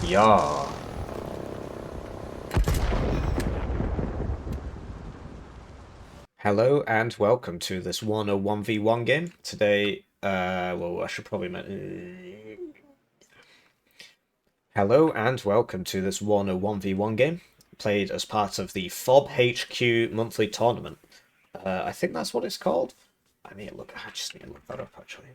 Yeah. Hello and welcome to this Warno 1v1 game. Today, well, I should probably Hello and welcome to this Warno 1v1 game, played as part of the FOB HQ monthly tournament. I think that's what it's called. I just need to look that up actually.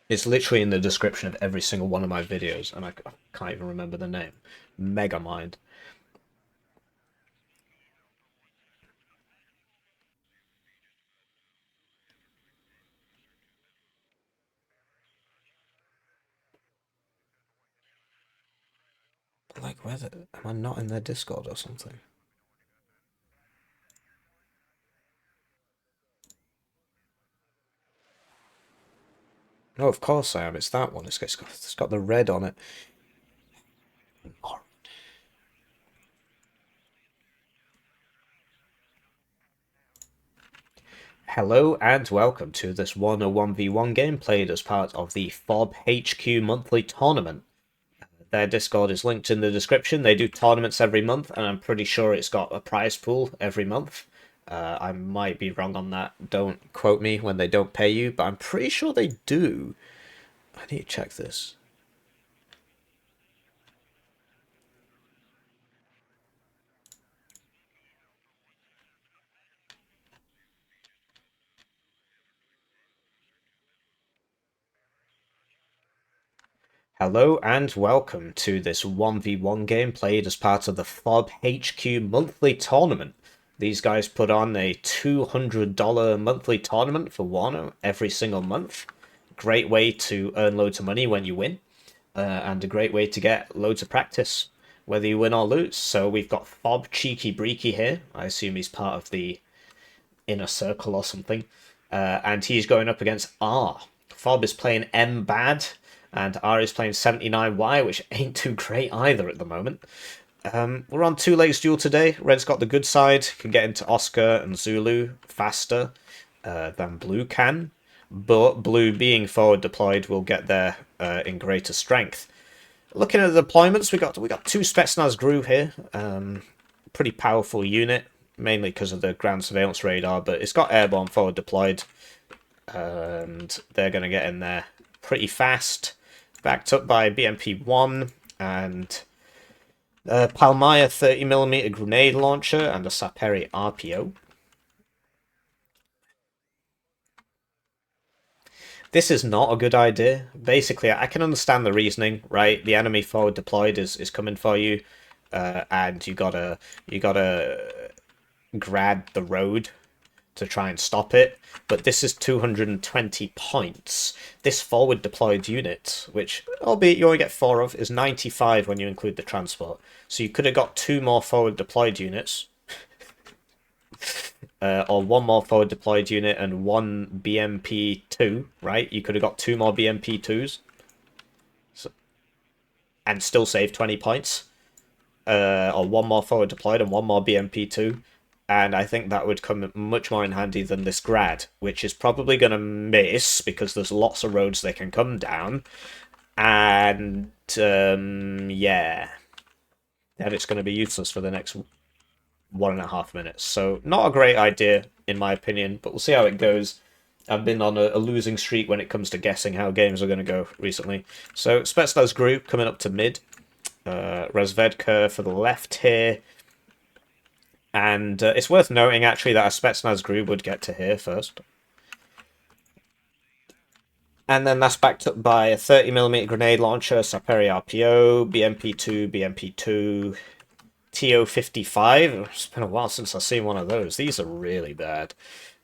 It's literally in the description of every single one of my videos, and I can't even remember the name. Megamind. Like, am I not in their Discord or something? No, of course I am. It's that one. It's got the red on it. Hello and welcome to this 1v1 game played as part of the FOB HQ monthly tournament. Their Discord is linked in the description. They do tournaments every month, and I'm pretty sure it's got a prize pool every month. I might be wrong on that. Don't quote me when they don't pay you, but I'm pretty sure they do. I need to check this. Hello and welcome to this 1v1 game played as part of the FOB HQ monthly tournament. These guys put on a $200 monthly tournament for Warno every single month. Great way to earn loads of money when you win, and a great way to get loads of practice, whether you win or lose. So we've got FOB CheekiBreeki here. I assume he's part of the inner circle or something. And he's going up against R. FOB is playing mBAD, and R is playing 79Y, which ain't too great either at the moment. We're on Two Lakes Duel today. Red's got the good side, can get into Oscar and Zulu faster than Blue can, but Blue being forward deployed will get there in greater strength. Looking at the deployments, we got two Spetsnaz Gru here. Pretty powerful unit, mainly because of the ground surveillance radar, but it's got airborne forward deployed, and they're going to get in there pretty fast. Backed up by BMP-1 and Palmaya 30mm grenade launcher and a Saperi RPO. This is not a good idea. Basically, I can understand the reasoning, right? The enemy forward deployed is coming for you, and you gotta grab the road to try and stop it. But this is 220 points. This forward deployed unit, which, albeit you only get 4 of, is 95 when you include the transport. So you could have got 2 more forward deployed units, or 1 more forward deployed unit and 1 BMP2, right? You could have got 2 more BMP2s, and still save 20 points. Or 1 more forward deployed and 1 more BMP2. And I think that would come much more in handy than this grad, which is probably going to miss because there's lots of roads they can come down. And, yeah. And it's going to be useless for the next 1.5 minutes. So, not a great idea, in my opinion, but we'll see how it goes. I've been on a losing streak when it comes to guessing how games are going to go recently. So, Spetsnaz group coming up to mid. Razvedka for the left here. And it's worth noting, actually, that a Spetsnaz group would get to here first. And then that's backed up by a 30mm grenade launcher, Saperi RPO, BMP2, BMP2, TO55. It's been a while since I've seen one of those. These are really bad.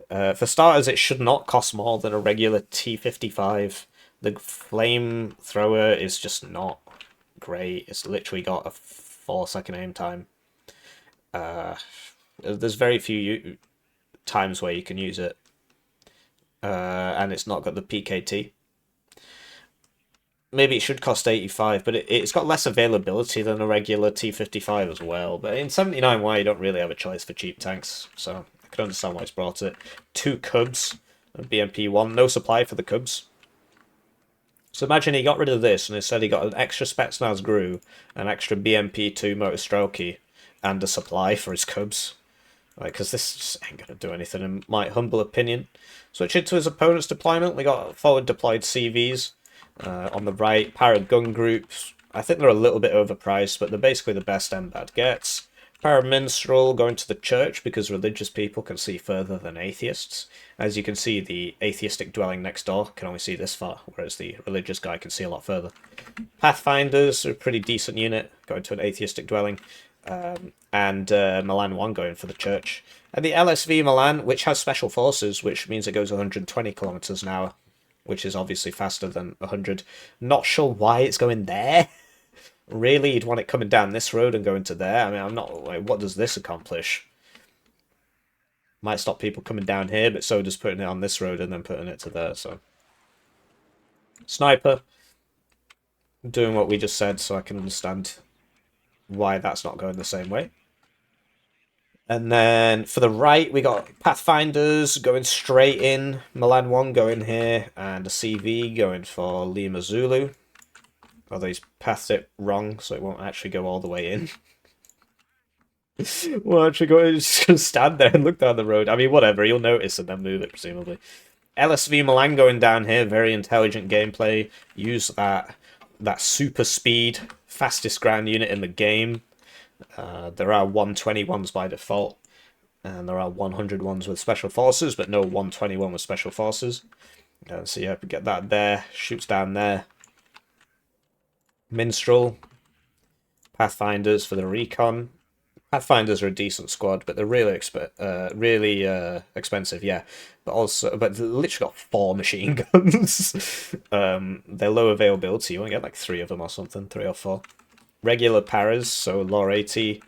For starters, it should not cost more than a regular T55. The flamethrower is just not great. It's literally got a 4-second aim time. There's very few times where you can use it, and it's not got the PKT. maybe it should cost 85, but it's got less availability than a regular T55 as well. But in 79Y, you don't really have a choice for cheap tanks, so I can understand why it's brought it. 2 Cubs, BMP1, no supply for the Cubs. So imagine he got rid of this, and instead he got an extra Spetsnaz Gru, an extra BMP2 Motostrelki, and a supply for his Cubs. Because this just ain't going to do anything, in my humble opinion. Switching to his opponent's deployment, we got forward deployed CVs. On the right, Paragun groups. I think they're a little bit overpriced, but they're basically the best mBAD gets. Paraminstrel going to the church because religious people can see further than atheists. As you can see, the atheistic dwelling next door can only see this far, whereas the religious guy can see a lot further. Pathfinders are a pretty decent unit, going to an atheistic dwelling. And Milan 1 going for the church. And the LSV Milan, which has special forces, which means it goes 120 kilometers an hour, which is obviously faster than 100. Not sure why it's going there. Really, you'd want it coming down this road and going to there. I mean, I'm not like, what does this accomplish? Might stop people coming down here, but so does putting it on this road and then putting it to there. So, sniper, doing what we just said, so I can understand why that's not going the same way. And then for the right, we got Pathfinders going straight in, Milan 1 going here, and a CV going for Lima Zulu. Although he's pathed it wrong, so it won't actually go all the way in. Well, actually, just gonna stand there and look down the road. I mean, whatever, he'll notice and then move it, presumably. LSV Milan going down here, very intelligent gameplay. Use that super speed, fastest ground unit in the game. There are 121s by default, and there are 101s with special forces, but no 121 with special forces. So yeah, we get that there, shoots down there. Minstrel, Pathfinders for the recon. Pathfinders are a decent squad, but they're really expensive, yeah. But they literally got 4 machine guns. They're low availability. You want to get like 3 of them or something, 3 or 4. Regular paras, so Lore 80,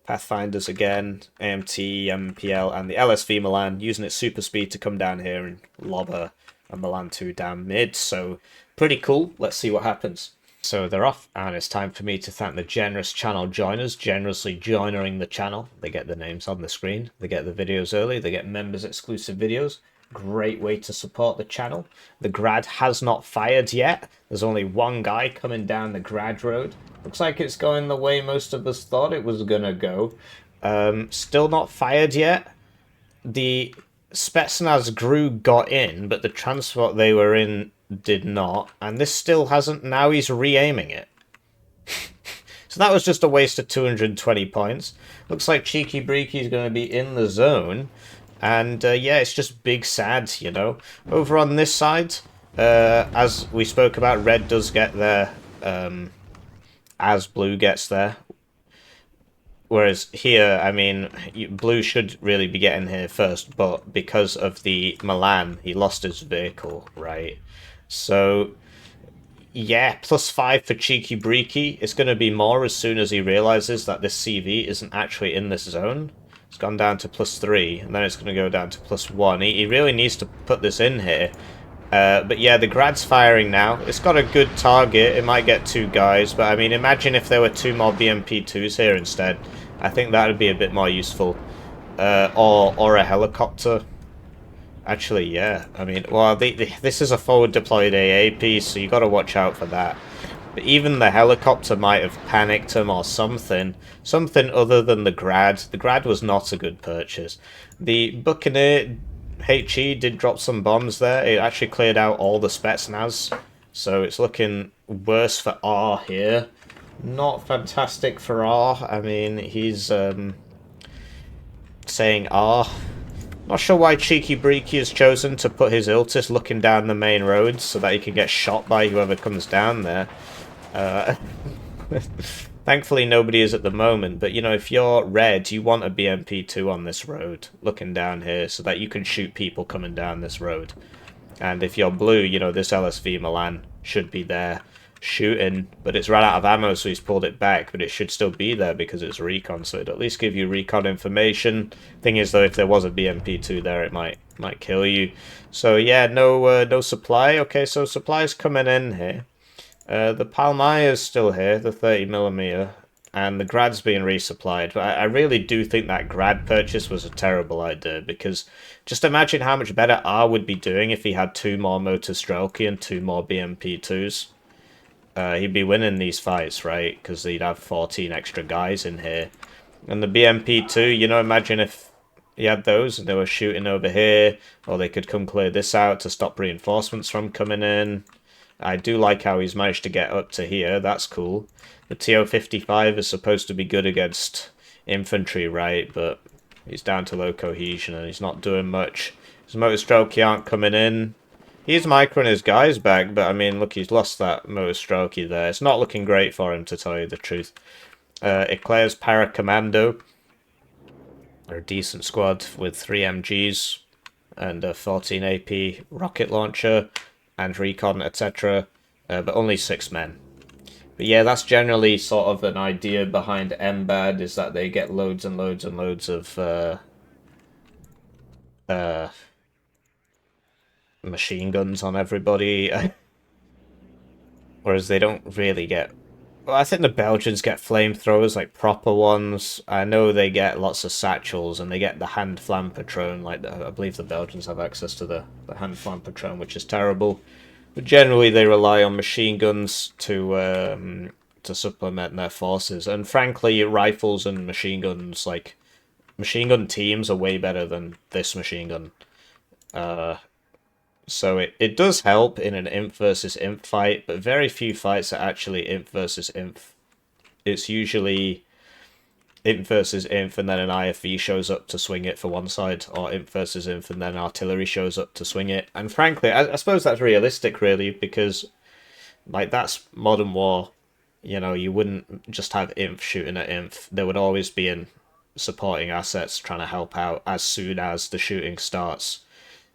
Pathfinders again, AMT, MPL, and the LSV Milan, using its super speed to come down here and lob a Milan 2 down mid. So pretty cool. Let's see what happens. So they're off, and it's time for me to thank the generous channel joiners, generously joining the channel. They get the names on the screen, they get the videos early, they get members exclusive videos. Great way to support the channel. The grad has not fired yet. There's only one guy coming down the grad road. Looks like it's going the way most of us thought it was gonna go. Still not fired yet. The Spetsnaz Gru got in, but the transport they were in did not, and this still hasn't. Now he's re-aiming it. So that was just a waste of 220 points. Looks like CheekiBreeki is going to be in the zone, and yeah, it's just big sad, you know. Over on this side, as we spoke about, red does get there as blue gets there. Whereas here, I mean, blue should really be getting here first, but because of the Milan, he lost his vehicle, right? So, yeah, +5 for CheekiBreeki. It's going to be more as soon as he realizes that this CV isn't actually in this zone. It's gone down to +3, and then it's going to go down to +1. He really needs to put this in here. But yeah, the grad's firing now. It's got a good target. It might get 2 guys, but I mean, imagine if there were 2 more BMP2s here instead. I think that would be a bit more useful. Or a helicopter. Actually, yeah. I mean, well, this is a forward deployed AAP, so you got to watch out for that. But even the helicopter might have panicked him or something. Something other than the grad. The grad was not a good purchase. The Buccaneer HE did drop some bombs there. It actually cleared out all the Spetsnaz. So it's looking worse for R here. Not fantastic for R. I mean, he's saying R. Not sure why CheekiBreeki has chosen to put his Iltis looking down the main road so that he can get shot by whoever comes down there. Thankfully nobody is at the moment, but you know, if you're red, you want a BMP2 on this road looking down here so that you can shoot people coming down this road. And if you're blue, you know, this LSV Milan should be there shooting, but it's run out of ammo, so he's pulled it back, but it should still be there because it's recon, so it'd at least give you recon information. Thing is, though, if there was a BMP2 there, it might kill you. So yeah, no supply. Okay, so supply's coming in here. The Palmaya is still here, the 30mm, and the Grad's being resupplied. But I really do think that Grad purchase was a terrible idea, because just imagine how much better R would be doing if he had 2 more Motor Strelky and 2 more BMP2s. He'd be winning these fights, right? Because he'd have 14 extra guys in here. And the BMP2, you know, imagine if he had those and they were shooting over here, or they could come clear this out to stop reinforcements from coming in. I do like how he's managed to get up to here. That's cool. The TO-55 is supposed to be good against infantry, right? But he's down to low cohesion and he's not doing much. His motor strokey aren't coming in. He's microing his guys back, but I mean, look, he's lost that motor strokey there. It's not looking great for him, to tell you the truth. Eclair's Para Commando. They're a decent squad with 3 MGs and a 14 AP rocket launcher and recon, etc. But only 6 men. But yeah, that's generally sort of an idea behind mBAD, is that they get loads and loads and loads of machine guns on everybody. Whereas they don't really get... Well, I think the Belgians get flamethrowers, like proper ones. I know they get lots of satchels, and they get the hand flam patron. Like, I believe the Belgians have access to the hand flam patron, which is terrible. But generally, they rely on machine guns to supplement their forces. And frankly, rifles and machine guns, like, machine gun teams are way better than this machine gun. So it does help in an imp versus imp fight, but very few fights are actually imp versus imp. It's usually imp versus imp and then an IFV shows up to swing it for one side, or imp versus imp and then artillery shows up to swing it. And frankly, I suppose that's realistic, really, because like that's modern war. You know, you wouldn't just have imp shooting at imp. There would always be in supporting assets trying to help out as soon as the shooting starts.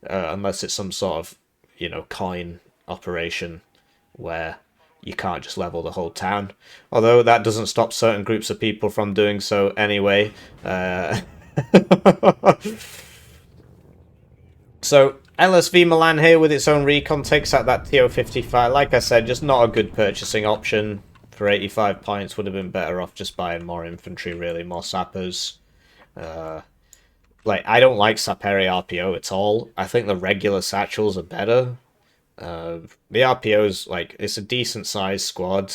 Unless it's some sort of, you know, coin operation where you can't just level the whole town. Although that doesn't stop certain groups of people from doing so anyway. So, LSV Milan here with its own recon takes out that TO-55. Like I said, just not a good purchasing option. For 85 points, would have been better off just buying more infantry, really, more sappers. Like, I don't like Saperi RPO at all. I think the regular satchels are better. The RPO's, like, it's a decent sized squad,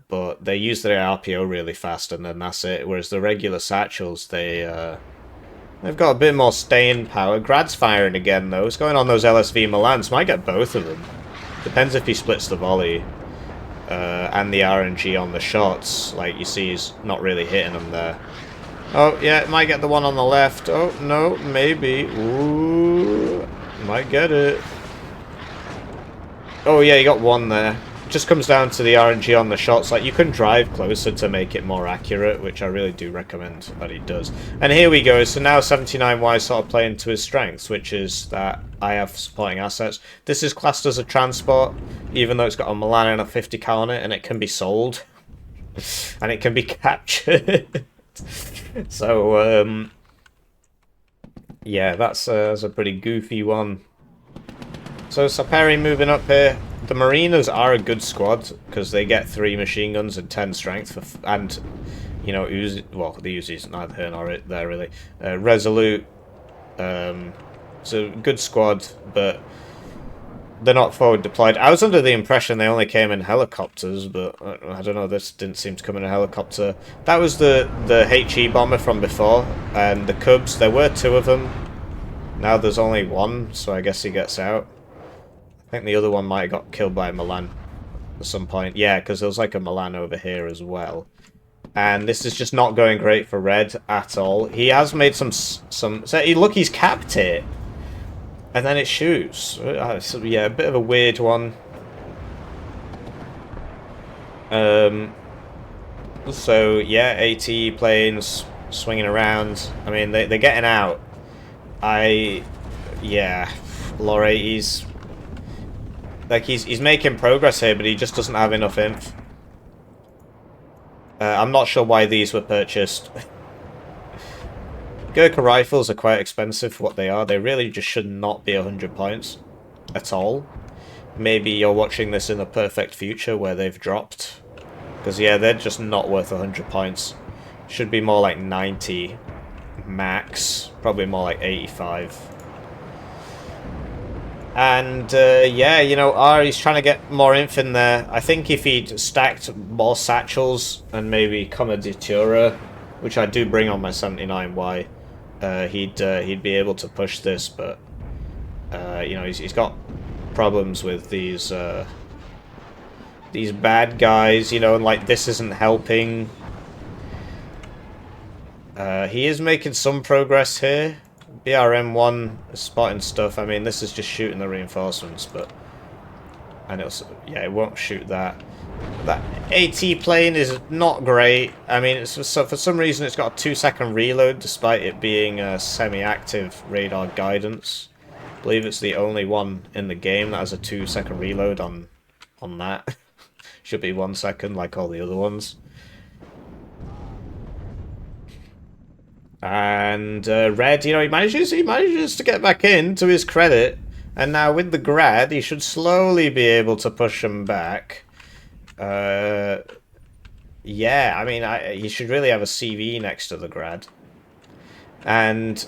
but they use their RPO really fast and then that's it. Whereas the regular satchels, they've got a bit more staying power. Grad's firing again, though. It's going on those LSV Milans. Might get both of them. Depends if he splits the volley. And the RNG on the shots. Like, you see he's not really hitting them there. Oh, yeah, it might get the one on the left. Oh, no, maybe. Ooh, might get it. Oh, yeah, you got one there. It just comes down to the RNG on the shots. Like, you can drive closer to make it more accurate, which I really do recommend that he does. And here we go. So now 79Y sort of playing to his strengths, which is that I have supporting assets. This is classed as a transport, even though it's got a Milan and a 50 cal on it, and it can be sold. And it can be captured. So, yeah, that's a pretty goofy one. So, Saperi moving up here. The Marinas are a good squad, because they get 3 machine guns and 10 strength, and, you know, Uzi, well, the Uzi's neither here nor there, really. Resolute, it's a good squad, but they're not forward deployed. I was under the impression they only came in helicopters, but I don't know, this didn't seem to come in a helicopter. That was the HE bomber from before, and the Cubs, there were 2 of them. Now there's only 1, so I guess he gets out. I think the other one might have got killed by a Milan at some point. Yeah, because there was like a Milan over here as well. And this is just not going great for Red at all. He has made some so look, he's capped it. And then it shoots. So, yeah, a bit of a weird one. So, yeah, AT planes swinging around. I mean, they're getting out. Yeah, Lore, he's making progress here, but he just doesn't have enough inf. I'm not sure why these were purchased. Gurkha rifles are quite expensive for what they are. They really just should not be 100 points at all. maybe you're watching this in a perfect future where they've dropped. Because, yeah, they're just not worth 100 points. Should be more like 90 max. Probably more like 85. And, yeah, you know, Ari's trying to get more inf in there. I think if he'd stacked more satchels and maybe Commoditura, which I do bring on my 79Y, he'd be able to push this, but, you know, he's got problems with these bad guys, you know, and, like, this isn't helping. He is making some progress here. BRM1 is spotting stuff. I mean, this is just shooting the reinforcements, but... And it'll, yeah, it won't shoot that. That AT plane is not great. I mean, so for some reason it's got a 2-second reload, despite it being a semi-active radar guidance. I believe it's the only one in the game that has a 2-second reload on that. Should be 1 second, like all the other ones. And Red, you know, he manages to get back in, to his credit. And now with the grad, he should slowly be able to push him back. Yeah, I mean, he should really have a CV next to the grad. And,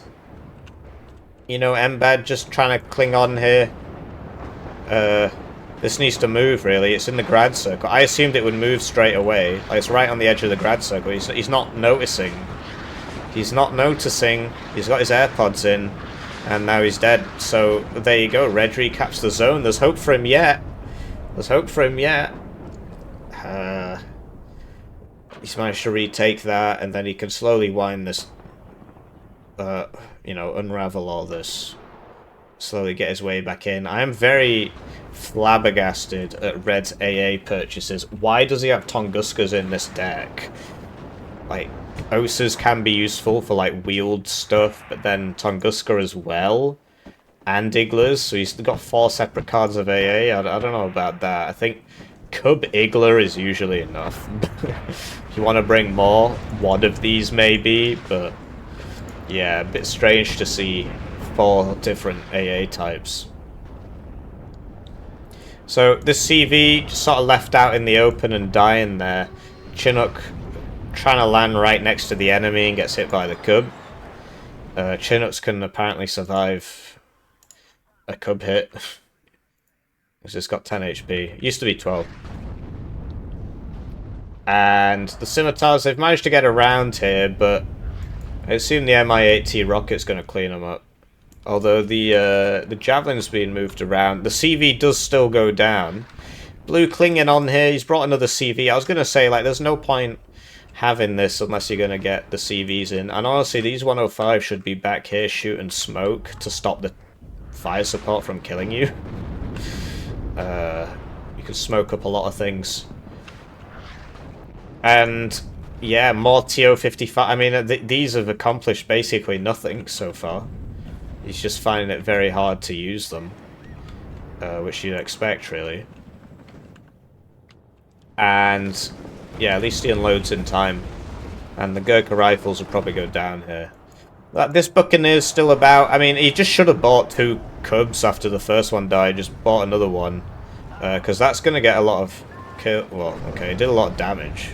you know, mBAD just trying to cling on here. This needs to move, really. It's in the grad circle. I assumed it would move straight away. Like, it's right on the edge of the grad circle. He's not noticing. He's not noticing. He's got his AirPods in. And now he's dead. So, there you go. Red recaps the zone. There's hope for him yet. There's hope for him yet. He's managed to retake that. And then he can slowly wind this... you know, unravel all this. Slowly get his way back in. I am very flabbergasted at Red's AA purchases. Why does he have Tunguskas in this deck? Like... Osas can be useful for, like, wheeled stuff, but then Tunguska as well, and Igglers, so he's got 4 separate cards of AA. I don't know about that. I think Cub Iggler is usually enough. If you want to bring more, one of these maybe, but yeah, a bit strange to see 4 different AA types. So this CV just sort of left out in the open and dying there. Chinook trying to land right next to the enemy and gets hit by the Cub. Chinooks can apparently survive a Cub hit. Because it's got 10 HP. It used to be 12. And the Scimitars, they've managed to get around here, but I assume the Mi-8T rocket's going to clean them up. Although the Javelin's being moved around. The CV does still go down. Blue clinging on here. He's brought another CV. I was going to say, like, there's no point having this unless you're going to get the CVs in. And honestly, these 105 should be back here shooting smoke to stop the fire support from killing you. You can smoke up a lot of things. And, yeah, more TO-55. I mean, these have accomplished basically nothing so far. He's just finding it very hard to use them. Which you'd expect, really. And... yeah, at least he unloads in time. And the Gurkha rifles will probably go down here. This Buccaneer's still about. I mean, he just should have bought 2 Cubs after the first one died. Just bought another one. Because that's going to get a lot of kill. Well, okay, it did a lot of damage.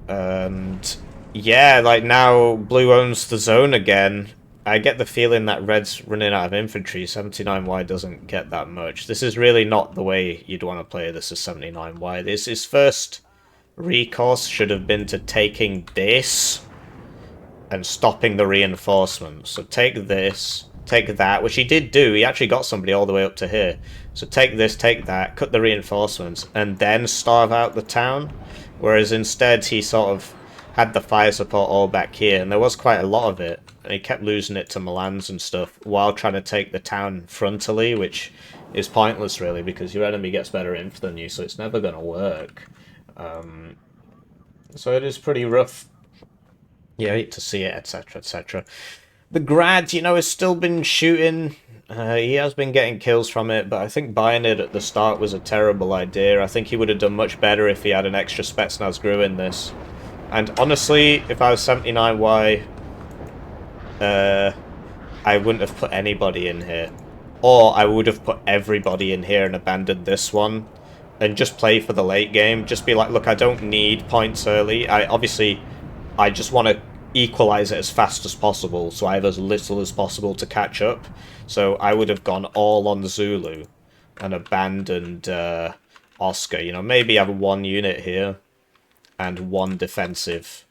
And yeah, like now Blue owns the zone again. I get the feeling that Red's running out of infantry. 79Y doesn't get that much. This is really not the way you'd want to play this as 79Y. His first recourse should have been to taking this and stopping the reinforcements. So take this, take that, which he did do. He actually got somebody all the way up to here. So take this, take that, cut the reinforcements, and then starve out the town. Whereas instead he sort of had the fire support all back here, and there was quite a lot of it. And he kept losing it to Milans and stuff while trying to take the town frontally, which is pointless, really, because your enemy gets better inf than you, so it's never going to work. So it is pretty rough. You hate to see it, etc., etc. The Grad, you know, has still been shooting. He has been getting kills from it, but I think buying it at the start was a terrible idea. I think he would have done much better if he had an extra Spetsnaz Gru in this. And honestly, if I was 79Y... I wouldn't have put anybody in here. Or I would have put everybody in here and abandoned this one and just play for the late game. Just be like, look, I don't need points early. I just want to equalize it as fast as possible, so I have as little as possible to catch up. So I would have gone all on Zulu and abandoned Oscar. You know, maybe have one unit here and one defensive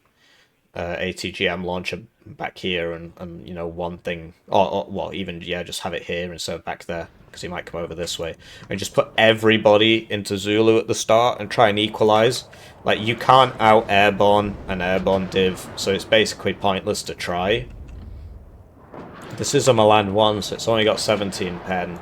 ATGM launcher back here, and you know, one thing, or well, even, yeah, just have it here instead of back there, because he might come over this way, and just put everybody into Zulu at the start and try and equalize. Like, you can't out airborne an airborne div, so it's basically pointless to try. This is a Milan 1, so it's only got 17 pen.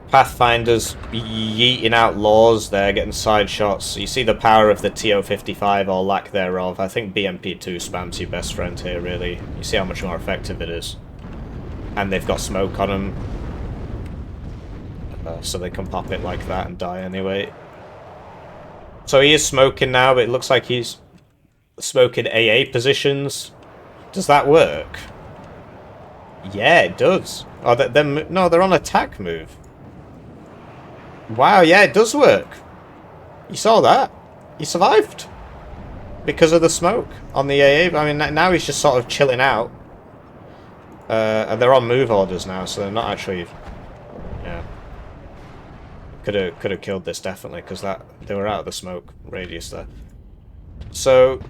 Pathfinders yeeting out laws there, getting side shots. You see the power of the TO-55 or lack thereof. I think BMP2 spams your best friend here, really. You see how much more effective it is. And they've got smoke on them. So they can pop it like that and die anyway. So he is smoking now, but it looks like he's smoking AA positions. Does that work? Yeah, it does. Oh, no, they're on attack move. Wow, yeah, it does work. You saw that? He survived. Because of the smoke on the AA. I mean, now he's just sort of chilling out. And they're on move orders now, so they're not actually... Yeah. Could have killed this, definitely, because they were out of the smoke radius there. So...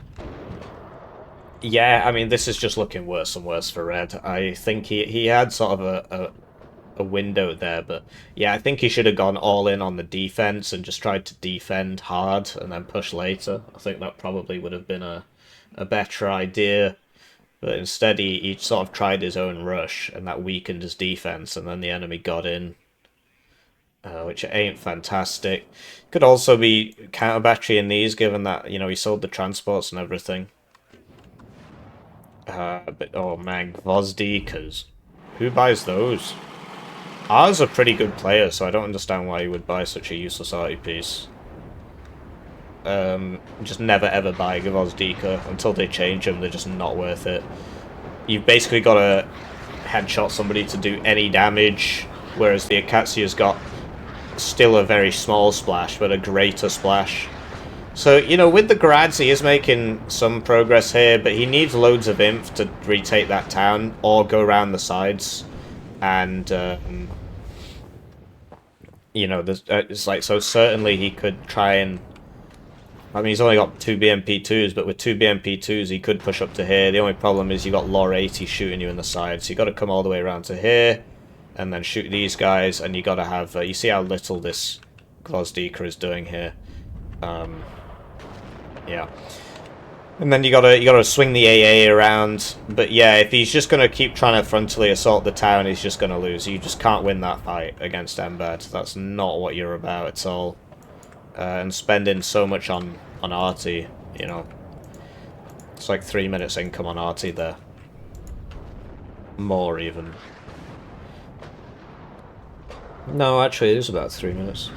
Yeah, I mean, this is just looking worse and worse for Red. I think he had sort of a window there, but yeah, I think he should have gone all in on the defense and just tried to defend hard and then push later. I think that probably would have been a better idea, but instead he sort of tried his own rush, and that weakened his defense, and then the enemy got in, which ain't fantastic. Could also be counter battery in these, given that, you know, he sold the transports and everything. But oh man, Gvozdikas, who buys those? R's a pretty good player, so I don't understand why he would buy such a useless arty piece. Just never ever buy Gvozdika until they change them. They're just not worth it. You've basically got to headshot somebody to do any damage, whereas the Akatsia's got still a very small splash, but a greater splash. So, you know, with the grads, he is making some progress here, but he needs loads of inf to retake that town, or go around the sides. And, you know, it's like, so certainly he could try and... I mean, he's only got 2 BMP2s, but with 2 BMP2s, he could push up to here. The only problem is you got Lore 80 shooting you in the side, so you got to come all the way around to here, and then shoot these guys, and you got to have... you see how little this Gvozdika is doing here. Yeah. And then you gotta swing the AA around. But yeah, if he's just gonna keep trying to frontally assault the town, he's just gonna lose. You just can't win that fight against mBAD. That's not what you're about at all. And spending so much on arty, you know. It's like 3 minutes income on arty there. More even. No, actually it is about 3 minutes.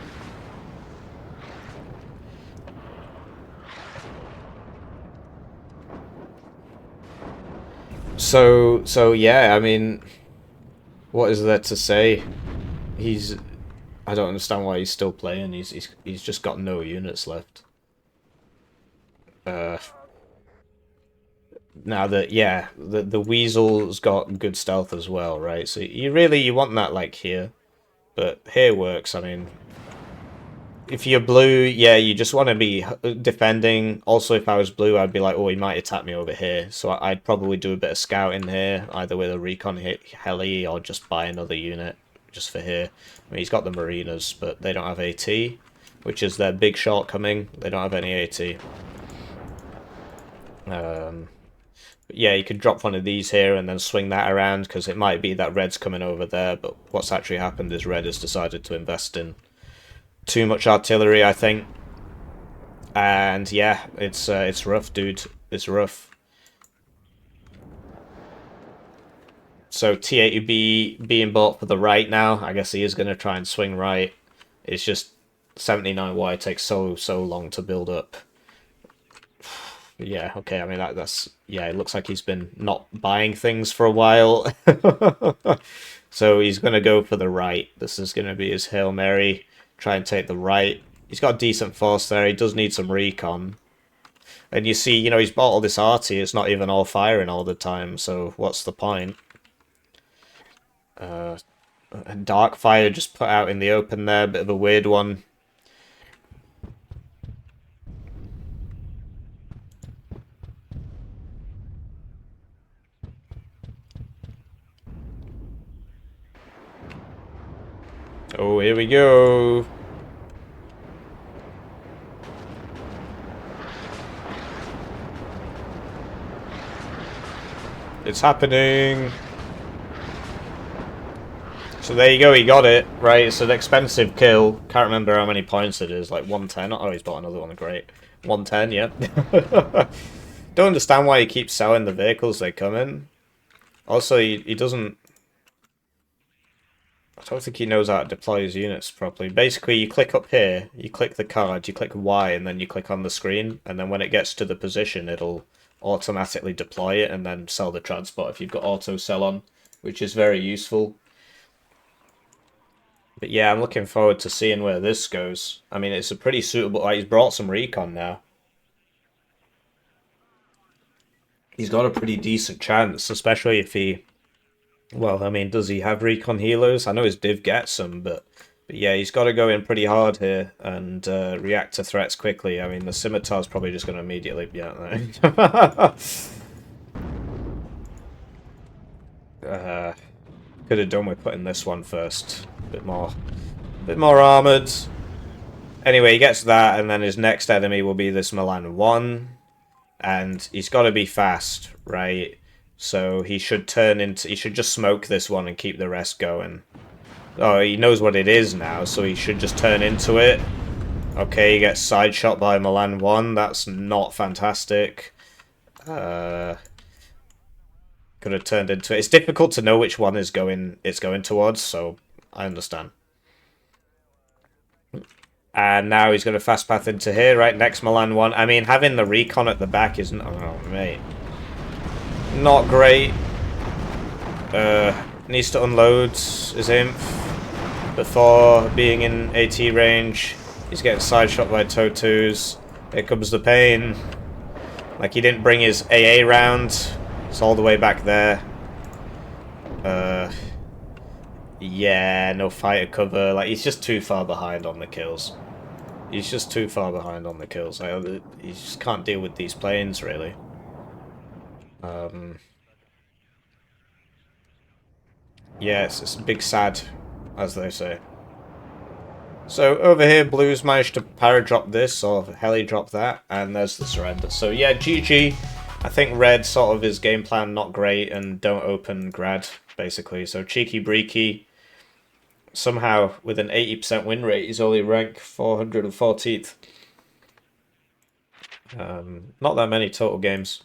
So yeah, I mean, what is there to say? I don't understand why he's still playing. He's just got no units left. Now that, yeah, the Weasel's got good stealth as well, right? So you want that like here, but here works. I mean, if you're blue, yeah, you just want to be defending. Also, if I was blue, I'd be like, oh, he might attack me over here. So I'd probably do a bit of scouting here, either with a recon heli or just buy another unit just for here. I mean, he's got the Marinas, but they don't have AT, which is their big shortcoming. They don't have any AT. But yeah, you could drop one of these here and then swing that around, because it might be that Red's coming over there, but what's actually happened is Red has decided to invest in too much artillery, I think. And yeah, it's rough, dude. It's rough. So T80B being bought for the right now. I guess he is going to try and swing right. It's just 79Y takes so long to build up. Yeah, okay, I mean, that's... Yeah, it looks like he's been not buying things for a while. So he's going to go for the right. This is going to be his Hail Mary. Try and take the right. He's got a decent force there. He does need some recon. And you see, you know, he's bought all this arty. It's not even all firing all the time, so what's the point? Darkfire just put out in the open there. Bit of a weird one. Oh, here we go. It's happening. So there you go, he got it. Right, it's an expensive kill. Can't remember how many points it is, like 110. Oh, he's bought another one, great. 110, yeah. Don't understand why he keeps selling the vehicles they come in. Also, he doesn't... I don't think he knows how to deploy his units properly. Basically, you click up here, you click the card, you click Y, and then you click on the screen, and then when it gets to the position, it'll automatically deploy it and then sell the transport if you've got auto sell on, which is very useful. But yeah, I'm looking forward to seeing where this goes. I mean, it's a pretty suitable... Like, he's brought some recon now. He's got a pretty decent chance, especially if he... Well, I mean, does he have recon healers? I know his div gets some, but yeah, he's got to go in pretty hard here and react to threats quickly. I mean, the scimitar's probably just going to immediately... Yeah, could have done with putting this one first. A bit more armoured. Anyway, he gets that, and then his next enemy will be this Milan 1. And he's got to be fast, right? So he should turn into... He should just smoke this one and keep the rest going. Oh, he knows what it is now, so he should just turn into it. Okay, he gets side shot by Milan 1. That's not fantastic. Could have turned into it. It's difficult to know which one it's going towards, so I understand. And now he's going to fast path into here, right? Next Milan 1. I mean, having the recon at the back isn't... Oh, mate. Not great. Needs to unload his imp before being in AT range. He's getting side shot by Totus. Here comes the pain. Like, he didn't bring his AA round. It's all the way back there. Yeah, no fighter cover. Like, he's just too far behind on the kills. He's just too far behind on the kills. Like, he just can't deal with these planes, really. Yeah, it's a big sad, as they say. So over here, Blue's managed to paradrop this, or heli drop that, and there's the surrender. So yeah, GG. I think Red sort of his game plan not great, and don't open Grad, basically. So CheekiBreeki, somehow with an 80% win rate, he's only rank 414th. Not that many total games.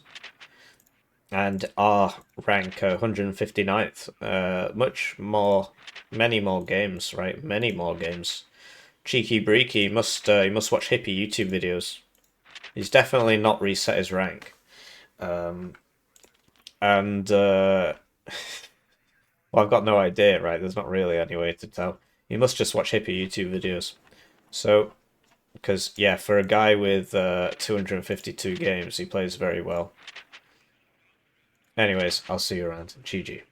And our rank 159th. Much more, many more games, right? Many more games. CheekiBreeki, he must watch Hippie YouTube videos. He's definitely not reset his rank. Well, I've got no idea, right? There's not really any way to tell. You must just watch Hippie YouTube videos. So, because, yeah, for a guy with 252 games, he plays very well. Anyways, I'll see you around. GG.